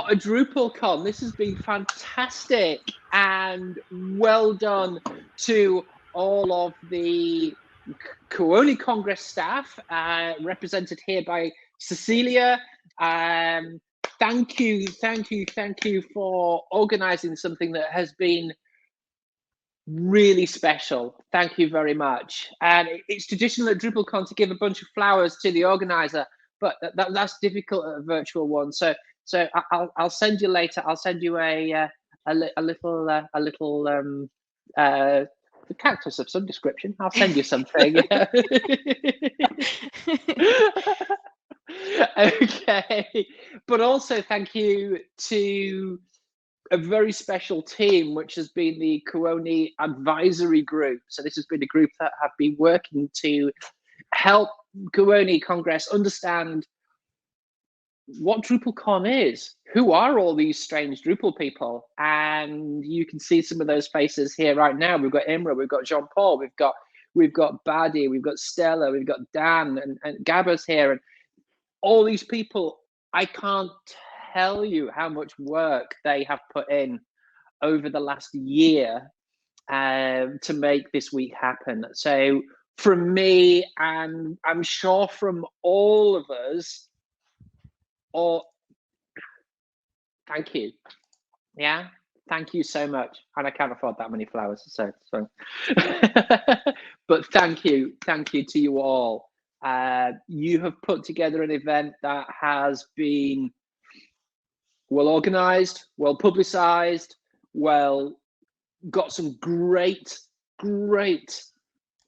What a DrupalCon. This has been fantastic, and well done to all of the Kuoni Congress staff, represented here by Cecilia. Thank you for organizing something that has been really special. Thank you very much. And it's traditional at DrupalCon to give a bunch of flowers to the organizer, but that's difficult at a virtual one. So I'll send you later. I'll send you a little cactus of some description. I'll send you something. Okay, but also thank you to a very special team, which has been the Kuoni Advisory Group. So this has been a group that have been working to help Kuoni Congress understand what DrupalCon is. Who are all these strange Drupal people? And you can see some of those faces here right now. We've got Imra, we've got Jean-Paul, we've got Badi, we've got Stella, we've got Dan, and Gabba's here, and all these people. I can't tell you how much work they have put in over the last year to make this week happen. So from me, and I'm sure from all of us, thank you. Yeah, thank you so much. And I can't afford that many flowers, so but thank you to you all. You have put together an event that has been well organized, well publicized, got some great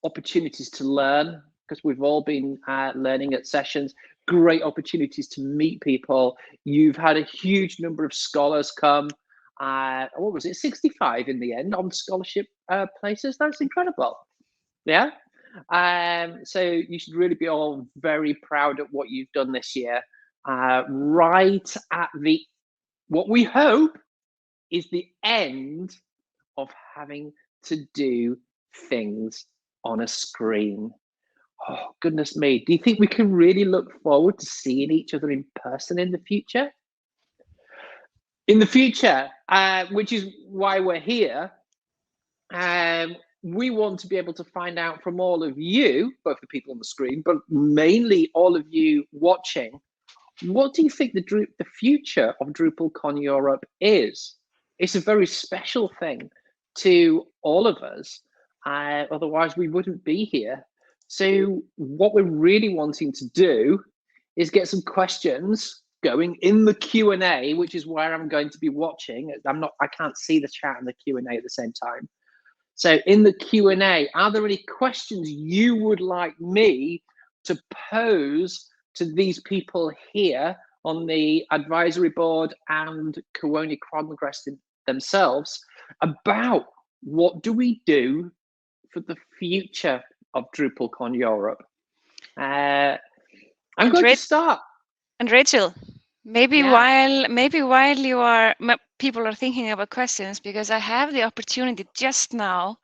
opportunities to learn, because we've all been learning at sessions, great opportunities to meet people. You've had a huge number of scholars come. What was it, 65 in the end on scholarship places? That's incredible. Yeah. So you should really be all very proud of what you've done this year. Right at what we hope is the end of having to do things on a screen. Oh, goodness me. Do you think we can really look forward to seeing each other in person in the future? In the future, which is why we're here, we want to be able to find out from all of you, both the people on the screen, but mainly all of you watching, what do you think the future of DrupalCon Europe is? It's a very special thing to all of us. Otherwise, we wouldn't be here. So what we're really wanting to do is get some questions going in the Q&A, which is where I'm going to be watching. I can't see the chat and the Q&A at the same time. So in the Q&A, are there any questions you would like me to pose to these people here on the advisory board and Kuoni Congress themselves about what do we do for the future of DrupalCon Europe? I'm going to start. And Rachel, maybe while people are thinking about questions, because I have the opportunity just now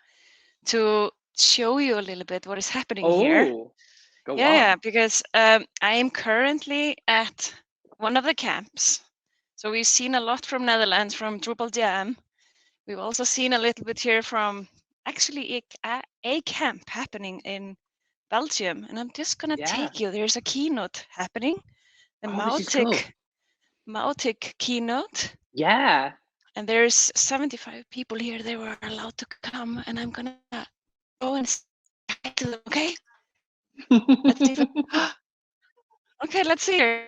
to show you a little bit what is happening here. Go on. Because I am currently at one of the camps. So we've seen a lot from Netherlands, from Drupal Jam. We've also seen a little bit here from actually a camp happening in Belgium. And I'm just going to take you. There's a keynote happening. The Mautic keynote. Yeah. And there's 75 people here. They were allowed to come. And I'm going to go and say hi to them, okay? Okay, let's see her.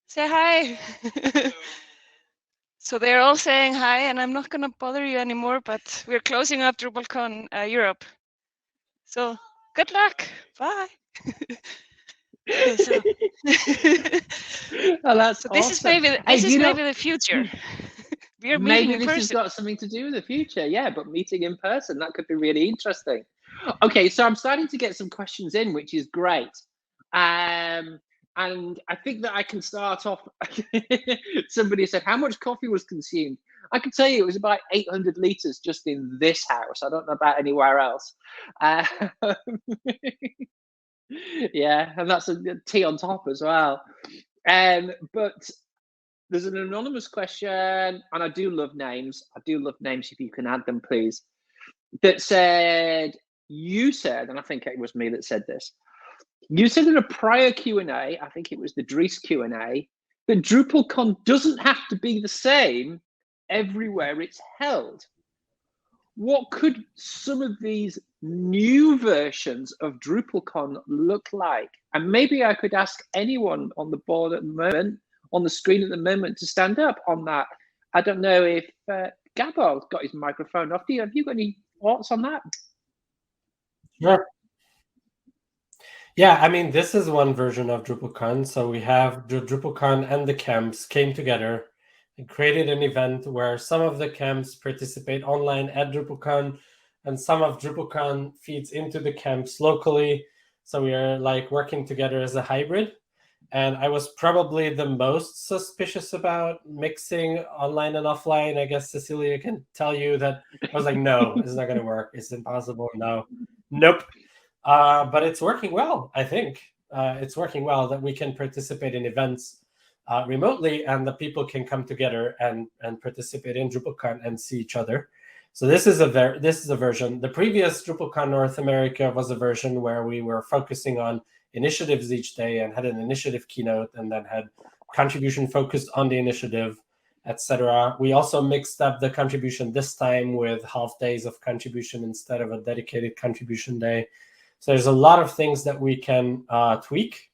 Say hi. So they're all saying hi, and I'm not going to bother you anymore, but we're closing up DrupalCon Europe. So good luck. Bye. Okay, so well, that's so this awesome. is maybe maybe the future. We're maybe this has got something to do with the future, but meeting in person, that could be really interesting. Okay, so I'm starting to get some questions in, which is great. And I think that I can start off. Somebody said, how much coffee was consumed? I can tell you it was about 800 liters just in this house. I don't know about anywhere else. Yeah, and that's a tea on top as well. But there's an anonymous question, and I do love names. I do love names if you can add them, please. That said, you said, and I think it was me that said this, you said in a prior Q&A, I think it was the Dries Q&A, that DrupalCon doesn't have to be the same everywhere it's held. What could some of these new versions of DrupalCon look like? And maybe I could ask anyone on the board at the moment, on the screen at the moment, to stand up on that. I don't know if Gabor got his microphone off. Have you got any thoughts on that? Sure. Yeah, I mean, this is one version of DrupalCon. So we have DrupalCon and the camps came together and created an event where some of the camps participate online at DrupalCon, and some of DrupalCon feeds into the camps locally. So we are like working together as a hybrid. And I was probably the most suspicious about mixing online and offline. I guess Cecilia can tell you that I was like, no, it's not going to work. It's impossible. No, nope. But it's working well, I think. It's working well that we can participate in events remotely, and the people can come together and participate in DrupalCon and see each other. So this is a version. The previous DrupalCon North America was a version where we were focusing on initiatives each day and had an initiative keynote, and then had contribution focused on the initiative, etc. We also mixed up the contribution this time with half days of contribution instead of a dedicated contribution day. So there's a lot of things that we can tweak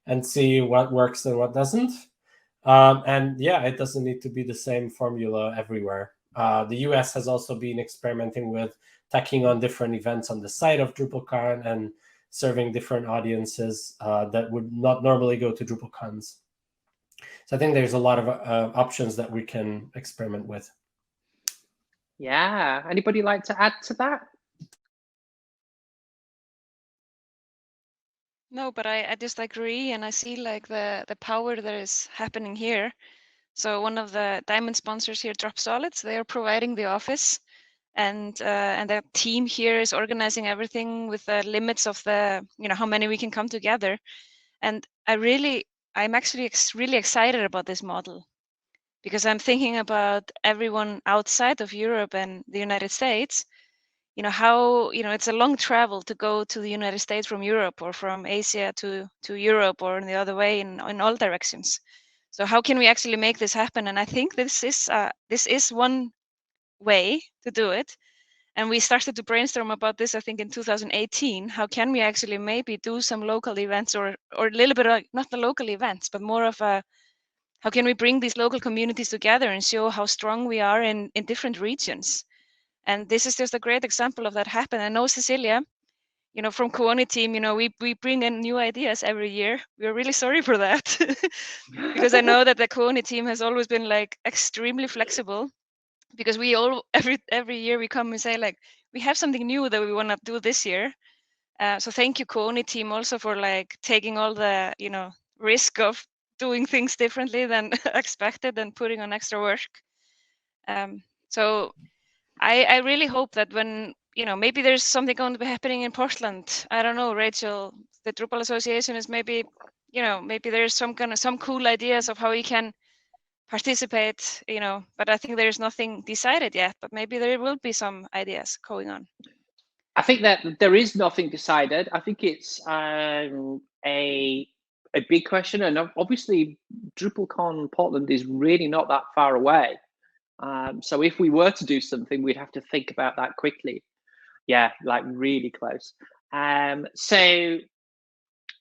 and see what works and what doesn't. And yeah, it doesn't need to be the same formula everywhere. The US has also been experimenting with tacking on different events on the side of DrupalCon and serving different audiences that would not normally go to DrupalCons. So I think there's a lot of options that we can experiment with. Yeah. Anybody like to add to that? No, but I just agree, and I see like the power that is happening here. So one of the diamond sponsors here, Dropsolids, they are providing the office, and the team here is organizing everything with the limits of the, how many we can come together. And I'm actually really excited about this model, because I'm thinking about everyone outside of Europe and the United States. How it's a long travel to go to the United States from Europe, or from Asia to Europe, or in the other way, in all directions. So how can we actually make this happen? And I think this is one way to do it. And we started to brainstorm about this, I think, in 2018. How can we actually maybe do some local events, or a little bit of, not the local events, but more of how can we bring these local communities together and show how strong we are in different regions? And this is just a great example of that happen. I know, Cecilia, from Kuoni team, we bring in new ideas every year. We're really sorry for that because I know that the Kuoni team has always been like extremely flexible, because we all every year we come and say like, we have something new that we want to do this year. So thank you, Kuoni team, also for like taking all the risk of doing things differently than expected and putting on extra work. So I really hope that when maybe there's something going to be happening in Portland. I don't know, Rachel. The Drupal Association is maybe maybe there's some cool ideas of how we can participate. But I think there's nothing decided yet. But maybe there will be some ideas going on. I think that there is nothing decided. I think it's a big question, and obviously DrupalCon Portland is really not that far away. So if we were to do something, we'd have to think about that quickly. Yeah, like really close. So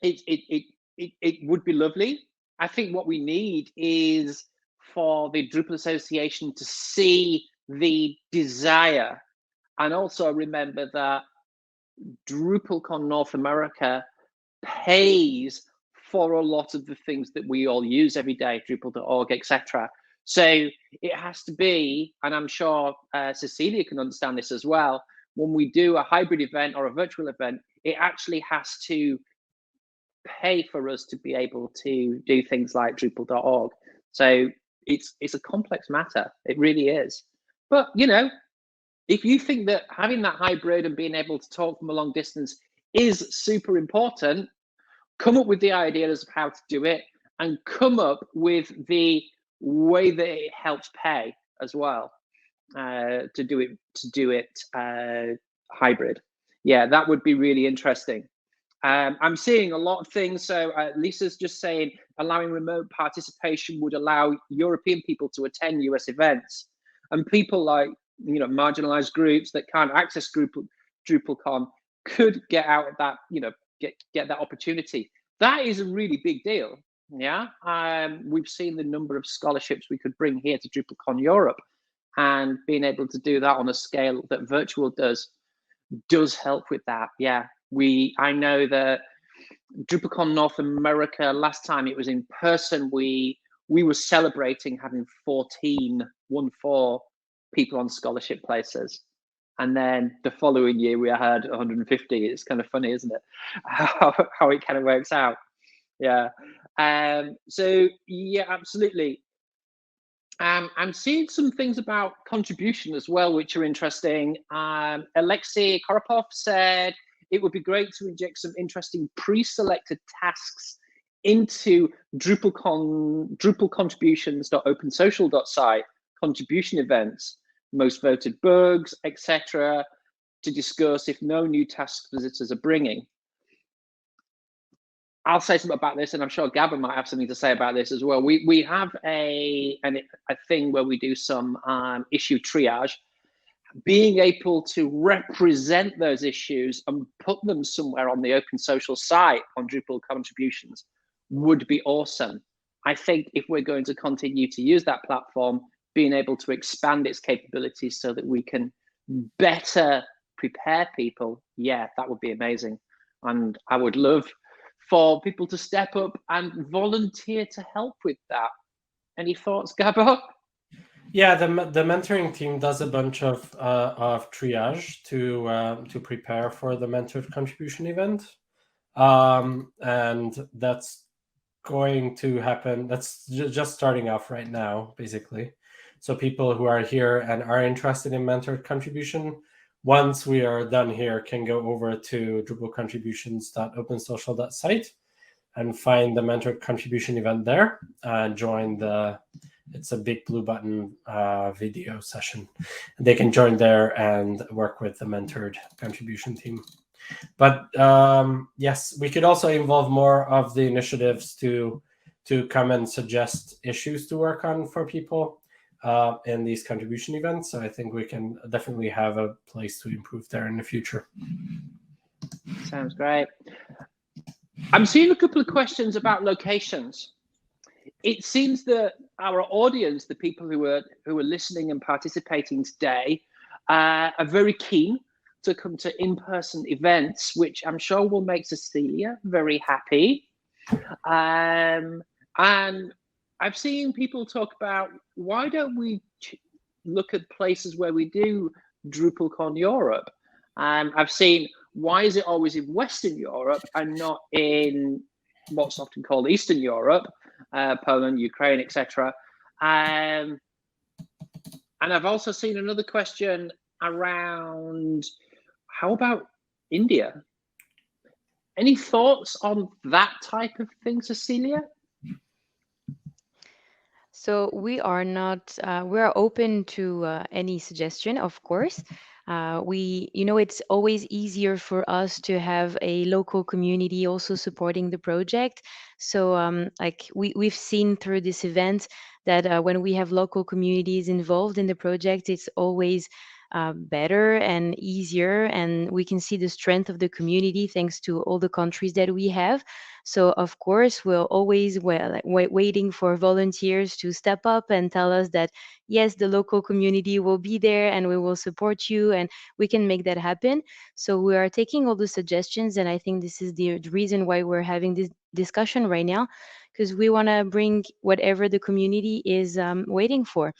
it would be lovely. I think what we need is for the Drupal Association to see the desire, and also remember that DrupalCon North America pays for a lot of the things that we all use every day, Drupal.org, etc. So it has to be, and I'm sure Cecilia can understand this as well, when we do a hybrid event or a virtual event, it actually has to pay for us to be able to do things like Drupal.org. So it's a complex matter. It really is. But, if you think that having that hybrid and being able to talk from a long distance is super important, come up with the ideas of how to do it, and come up with the way that it helps pay as well, to do it hybrid. Yeah, that would be really interesting. I'm seeing a lot of things. So Lisa's just saying allowing remote participation would allow European people to attend US events, and people like, you know, marginalized groups that can't access DrupalCon could get out of that, you know, get that opportunity. That is a really big deal. Yeah, we've seen the number of scholarships we could bring here to DrupalCon Europe, and being able to do that on a scale that virtual does help with that. Yeah, I know that DrupalCon North America, last time it was in person, we were celebrating having 14 people on scholarship places, and then the following year we had 150. It's kind of funny, isn't it, how it kind of works out. Yeah. So yeah, absolutely. I'm seeing some things about contribution as well, which are interesting. Alexei Koropov said it would be great to inject some interesting pre-selected tasks into Drupal contributions.opensocial.site contribution events, most voted bugs, etc., to discuss if no new tasks visitors are bringing. I'll say something about this, and I'm sure Gabor might have something to say about this as well. We have a thing where we do some issue triage. Being able to represent those issues and put them somewhere on the Open Social site on Drupal contributions would be awesome. I think if we're going to continue to use that platform, being able to expand its capabilities so that we can better prepare people, yeah, that would be amazing. And I would love for people to step up and volunteer to help with that. Any thoughts, Gabor? Yeah, the mentoring team does a bunch of triage to prepare for the mentored contribution event, and that's going to happen. That's just starting off right now, basically. So people who are here and are interested in mentored contribution, once we are done here, can go over to drupalcontributions.opensocial.site and find the mentored contribution event there and join it's a big blue button video session. They can join there and work with the mentored contribution team. But yes, we could also involve more of the initiatives to come and suggest issues to work on for people in these contribution events. So I think we can definitely have a place to improve there in the future. Sounds great. I'm seeing a couple of questions about locations. It seems that our audience, the people who are listening and participating today, are very keen to come to in-person events, which I'm sure will make Cecilia very happy. And I've seen people talk about, why don't we look at places where we do DrupalCon Europe? I've seen, why is it always in Western Europe and not in what's often called Eastern Europe, Poland, Ukraine, etc.? And I've also seen another question around, how about India? Any thoughts on that type of thing, Cecilia? So we are not, we are open to any suggestion, of course. It's always easier for us to have a local community also supporting the project. So like we've seen through this event that when we have local communities involved in the project, it's always better and easier, and we can see the strength of the community thanks to all the countries that we have. So of course we're always waiting for volunteers to step up and tell us that yes, the local community will be there and we will support you, and we can make that happen. So we are taking all the suggestions, and I think this is the reason why we're having this discussion right now, because we want to bring whatever the community is waiting for.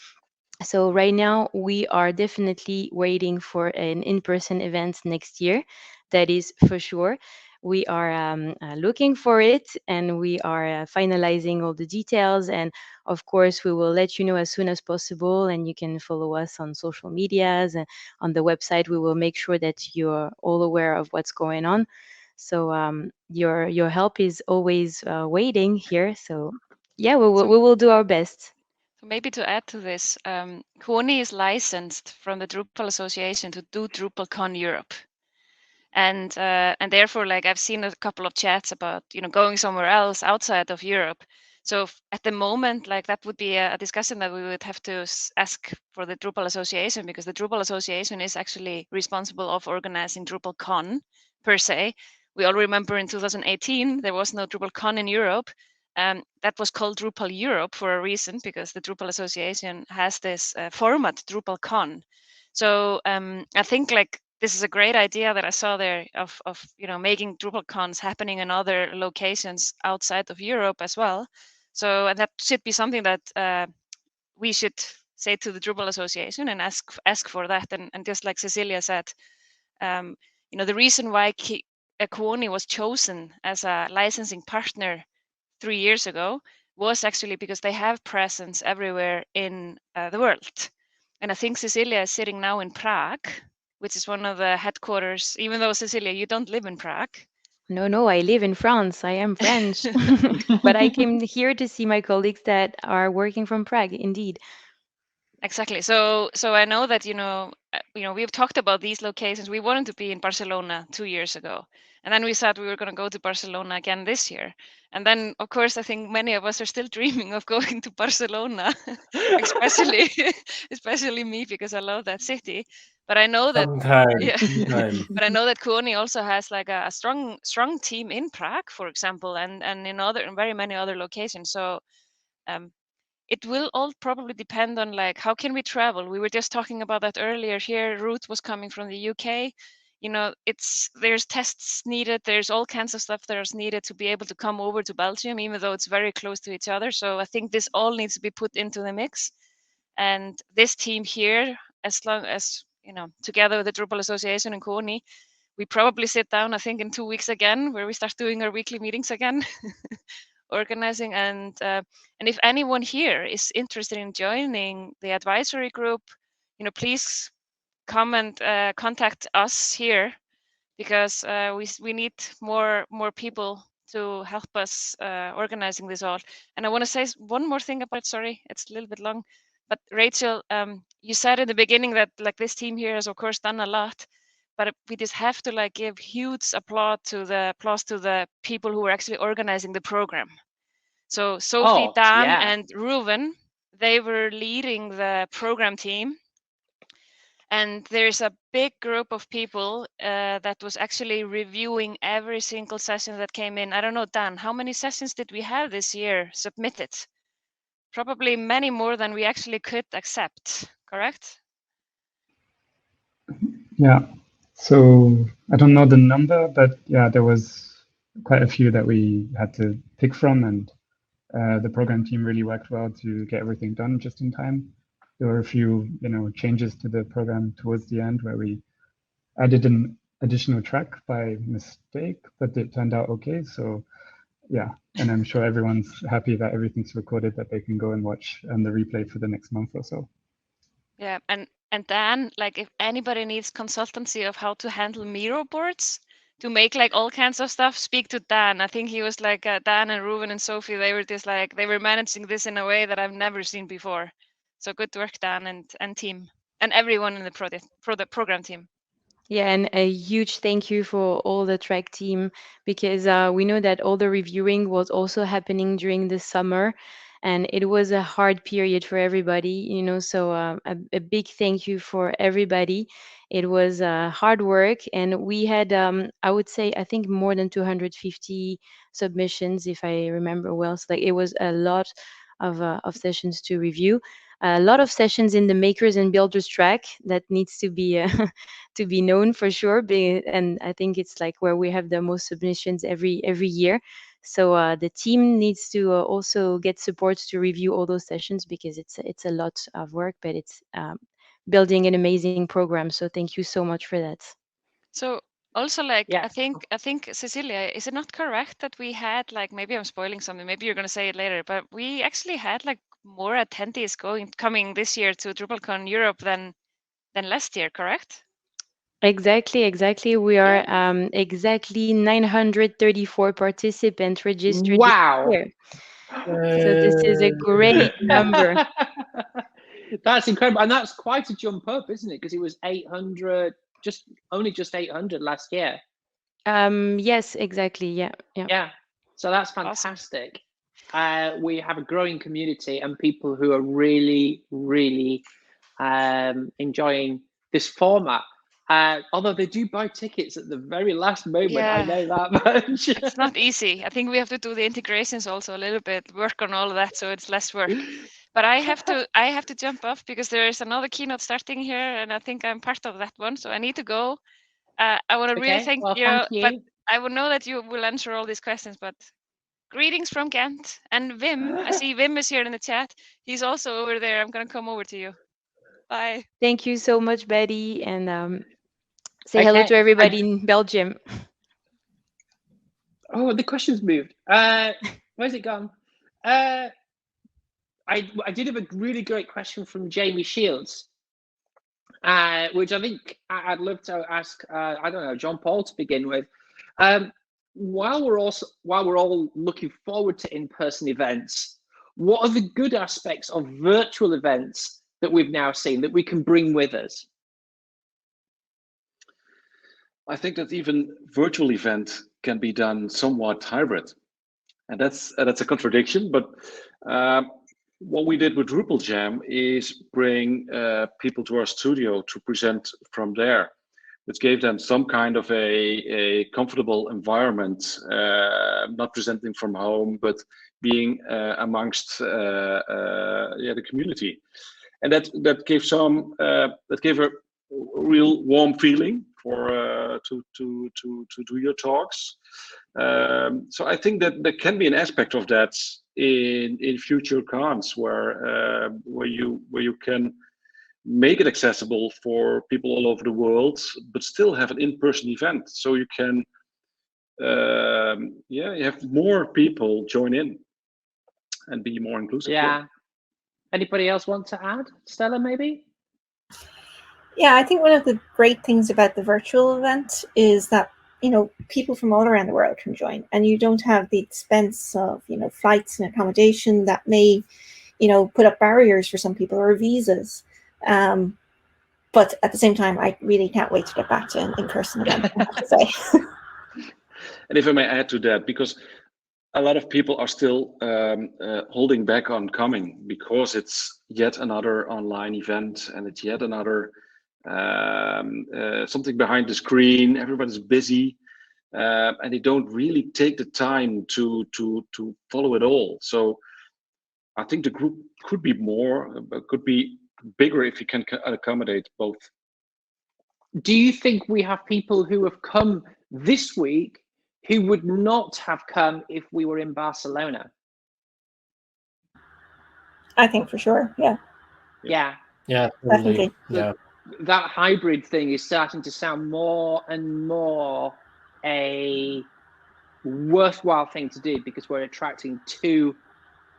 So right now we are definitely waiting for an in-person event next year. That is for sure. We are looking for it, and we are finalizing all the details. And of course, we will let you know as soon as possible. And you can follow us on social medias and on the website. We will make sure that you're all aware of what's going on. So your help is always waiting here. So Yeah, we So- will do our best. So maybe to add to this, Kuoni is licensed from the Drupal Association to do DrupalCon Europe. And therefore, like, I've seen a couple of chats about, going somewhere else outside of Europe. So at the moment, like, that would be a discussion that we would have to ask for the Drupal Association, because the Drupal Association is actually responsible of organizing DrupalCon per se. We all remember in 2018 there was no DrupalCon in Europe. That was called Drupal Europe for a reason, because the Drupal Association has this format, DrupalCon. So I think, like, this is a great idea that I saw there of making DrupalCons happening in other locations outside of Europe as well. So, and that should be something that we should say to the Drupal Association and ask for that. And just like Cecilia said, the reason why Kuoni was chosen as a licensing partner 3 years ago was actually because they have presence everywhere in the world. And I think Cecilia is sitting now in Prague, which is one of the headquarters, even though, Cecilia, you don't live in Prague. No, I live in France. I am French. But I came here to see my colleagues that are working from Prague, indeed. Exactly. So I know that, we've talked about these locations. We wanted to be in Barcelona 2 years ago. And then we said we were going to go to Barcelona again this year. And then, of course, I think many of us are still dreaming of going to Barcelona, especially me, because I love that city. But I know that Sometime. but I know that Kuoni also has like a strong team in Prague, for example, and in very many other locations. So it will all probably depend on, like, how can we travel. We were just talking about that earlier here. Ruth was coming from the UK. There's tests needed. There's all kinds of stuff that is needed to be able to come over to Belgium, even though it's very close to each other. So I think this all needs to be put into the mix. And this team here, as long as, together with the Drupal Association and Kuoni, we probably sit down, I think, in 2 weeks again, where we start doing our weekly meetings again, organizing. And if anyone here is interested in joining the advisory group, please come and contact us here, because we need more people to help us organizing this all. And I want to say one more thing about it. Sorry, it's a little bit long, but Rachel, you said in the beginning that, like, this team here has of course done a lot, but we just have to, like, give huge applause to the people who are actually organizing the program. So Sophie, Dan, and Reuven, they were leading the program team. And there's a big group of people that was actually reviewing every single session that came in. I don't know, Dan, how many sessions did we have this year submitted? Probably many more than we actually could accept, correct? Yeah. So I don't know the number, but yeah, there was quite a few that we had to pick from, and the program team really worked well to get everything done just in time. There were a few, changes to the program towards the end where we added an additional track by mistake, but it turned out okay. So yeah, and I'm sure everyone's happy that everything's recorded, that they can go and watch the replay for the next month or so. Yeah, and Dan, like, if anybody needs consultancy of how to handle Miro boards to make, like, all kinds of stuff, speak to Dan. I think he was like, Dan and Reuven and Sophie, they were just like, they were managing this in a way that I've never seen before. So good work, Dan and team, and everyone in the program team. Yeah, and a huge thank you for all the track team, because we know that all the reviewing was also happening during the summer, and it was a hard period for everybody, so a big thank you for everybody. It was hard work, and we had, I would say, I think more than 250 submissions, if I remember well. So, like, it was a lot of sessions to review. A lot of sessions in the makers and builders track that needs to be to be known for sure. And I think it's like where we have the most submissions every year. So the team needs to also get support to review all those sessions, because it's a lot of work, but it's building an amazing program. So thank you so much for that. So also, like, Yeah. I think Cecilia, is it not correct that we had, like, maybe I'm spoiling something, maybe you're going to say it later, but we actually had, like, more attendees coming this year to DrupalCon Europe than last year, correct? Exactly. We are exactly 934 participants registered Wow. this year. So this is a great number. That's incredible, and that's quite a jump up, isn't it? Because it was 800, only just 800 last year. Yes, exactly. Yeah. Yeah, so that's Awesome. fantastic. We have a growing community and people who are really, really enjoying this format. Although they do buy tickets at the very last moment, I Yeah. know that much. It's not easy. I think we have to do the integrations also a little bit, work on all of that, so it's less work. But I have to jump off because there is another keynote starting here, and I think I'm part of that one, so I need to go. I want to really thank well, you, thank you. but I would know that you will answer all these questions. But greetings from Ghent and Wim. I see Wim is here in the chat. He's also over there. I'm gonna come over to you. Bye. Thank you so much, Betty, and say hello Okay, to everybody in Belgium. Oh, the question's moved. Where's it gone? I did have a really great question from Jamie Shields, which I think I'd love to ask. I don't know, John Paul to begin with. While we're all looking forward to in-person events, what are the good aspects of virtual events that we've now seen that we can bring with us? I think that even virtual event can be done somewhat hybrid, and that's a contradiction. But what we did with Drupal Jam is bring people to our studio to present from there, which gave them some kind of a comfortable environment, not presenting from home, but being amongst the community, and that gave a real warm feeling for to do your talks. So I think that there can be an aspect of that in future cons where you can make it accessible for people all over the world, but still have an in-person event. So you can, you have more people join in and be more inclusive. Yeah. Anybody else want to add? Stella, maybe? Yeah, I think one of the great things about the virtual event is that, people from all around the world can join, and you don't have the expense of, flights and accommodation that may, put up barriers for some people, or visas. But at the same time, I really can't wait to get back to an in-person event, I have to say. And if I may add to that, because a lot of people are still holding back on coming because it's yet another online event and it's yet another something behind the screen. Everybody's busy, and they don't really take the time to follow it all. So I think the group could be bigger if you can accommodate both. Do you think we have people who have come this week who would not have come if we were in Barcelona? I think for sure, yeah. Yeah. Yeah, Definitely. Yeah. That hybrid thing is starting to sound more and more a worthwhile thing to do, because we're attracting two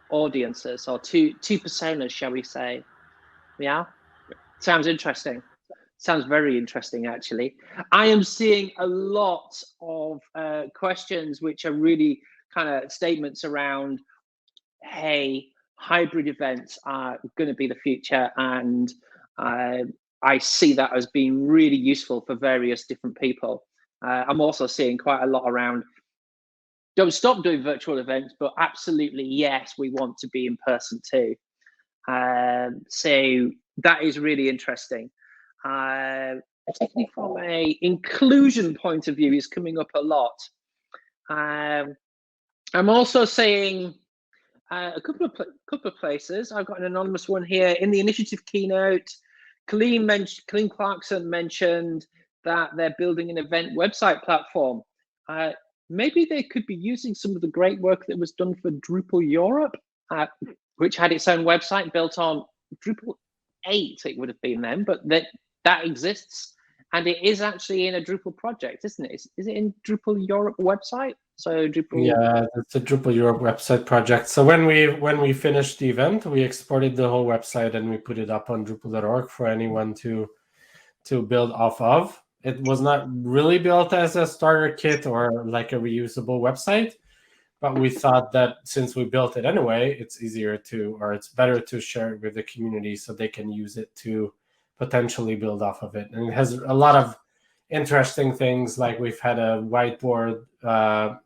audiences, or two personas, shall we say. Yeah? Sounds interesting. Sounds very interesting, actually. I am seeing a lot of questions which are really kind of statements around, hey, hybrid events are going to be the future, and I see that as being really useful for various different people. I'm also seeing quite a lot around, don't stop doing virtual events, but absolutely, yes, we want to be in person too. So that is really interesting. Particularly from a inclusion point of view, is coming up a lot. I'm also seeing a couple of places. I've got an anonymous one here in the initiative keynote. Colleen Clarkson mentioned that they're building an event website platform. Maybe they could be using some of the great work that was done for Drupal Europe, which had its own website built on Drupal 8, it would have been then, but that exists, and it is actually in a Drupal project, isn't it? Is it in Drupal Europe website? So Drupal. Yeah, it's a Drupal Europe website project. So when we finished the event, we exported the whole website and we put it up on Drupal.org for anyone to build off of. It was not really built as a starter kit or like a reusable website, But we thought that since we built it anyway, it's easier to, or it's better to share it with the community so they can use it to potentially build off of it. And it has a lot of interesting things, like we've had a whiteboard,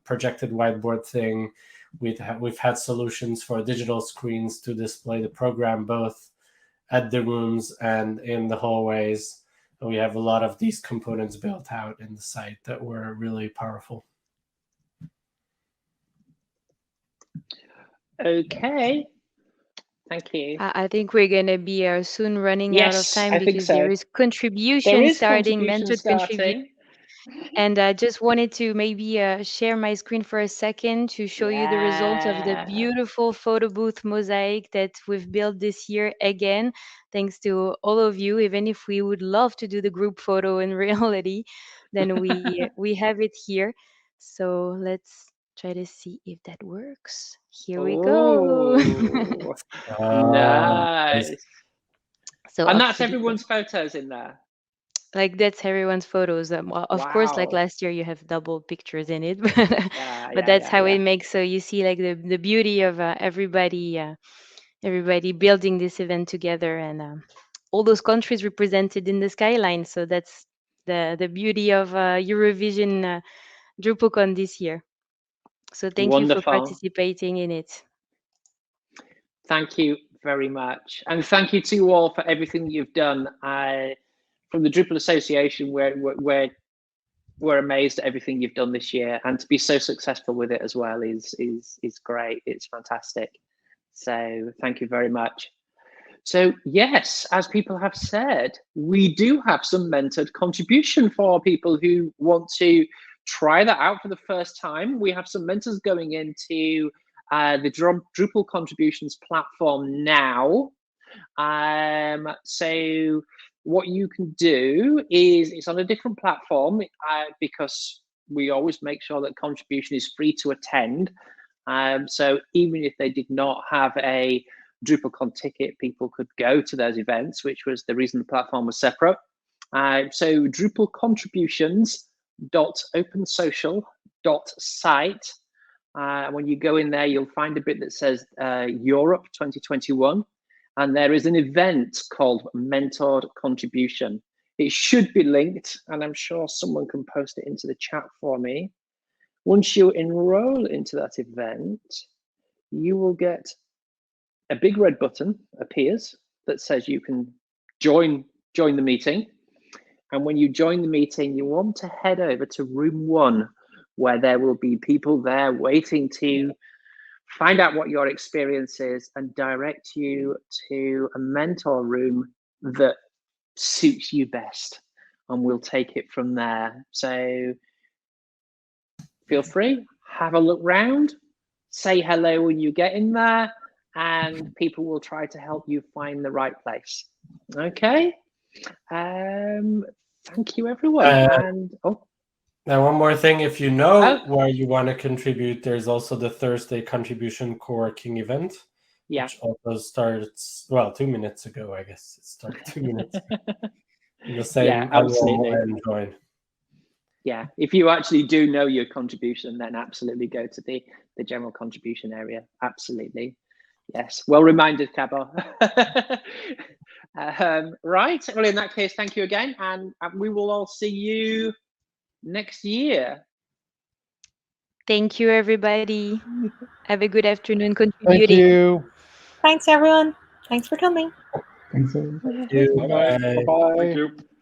projected whiteboard thing. We've had solutions for digital screens to display the program both at the rooms and in the hallways. And we have a lot of these components built out in the site that were really powerful. Okay. Thank you. I think we're going to be soon running out of Yes, time I think because so. there is contribution There is starting, contribution mentored contribution. starting. And I just wanted to maybe share my screen for a second to show you the results of the Yeah. beautiful photo booth mosaic that we've built this year again, thanks to all of you. Even if we would love to do the group photo in reality, then we have it here. So let's try to see if that works. Here we go. Ooh. Nice. So And that's actually, everyone's photos in there. like that's everyone's photos. Well, of course, like Wow. last year you have double pictures in it, Yeah, but that's how it makes. So you see like the beauty of everybody building this event together, and all those countries represented in the skyline. So that's the beauty of Eurovision DrupalCon this year. So thank you for Wonderful. participating in it. Thank you very much. And thank you to you all for everything you've done. From the Drupal Association, we're amazed at everything you've done this year, and to be so successful with it as well is great. It's fantastic. So thank you very much. So yes, as people have said, we do have some mentored contribution for people who want to try that out for the first time. We have some mentors going into the Drupal contributions platform now. So what you can do is, it's on a different platform because we always make sure that contribution is free to attend. So even if they did not have a DrupalCon ticket, people could go to those events, which was the reason the platform was separate. So drupalcontributions.opensocial.site. When you go in there, you'll find a bit that says Europe 2021. And there is an event called Mentored Contribution. It should be linked, and I'm sure someone can post it into the chat for me. Once you enroll into that event, you will get a big red button appears that says you can join the meeting. And when you join the meeting, you want to head over to room 1, where there will be people there waiting to find out what your experience is and direct you to a mentor room that suits you best. And we'll take it from there. So feel free, have a look round, say hello when you get in there, and people will try to help you find the right place. Okay. Thank you, everyone. And now, one more thing, if you know where you want to contribute, there's also the Thursday contribution co-working event, which also starts, well, 2 minutes ago, I guess. It started 2 minutes ago. The same, absolutely. And join. Yeah, if you actually do know your contribution, then absolutely go to the general contribution area. Absolutely. Yes, well reminded, Cabo. Right, well, in that case, thank you again, and we will all see you next year. Thank you, everybody. Have a good afternoon contributing. Thank you. Thanks, everyone. Thanks for coming. Thanks, everyone. Thank you. Bye-bye. Thank you.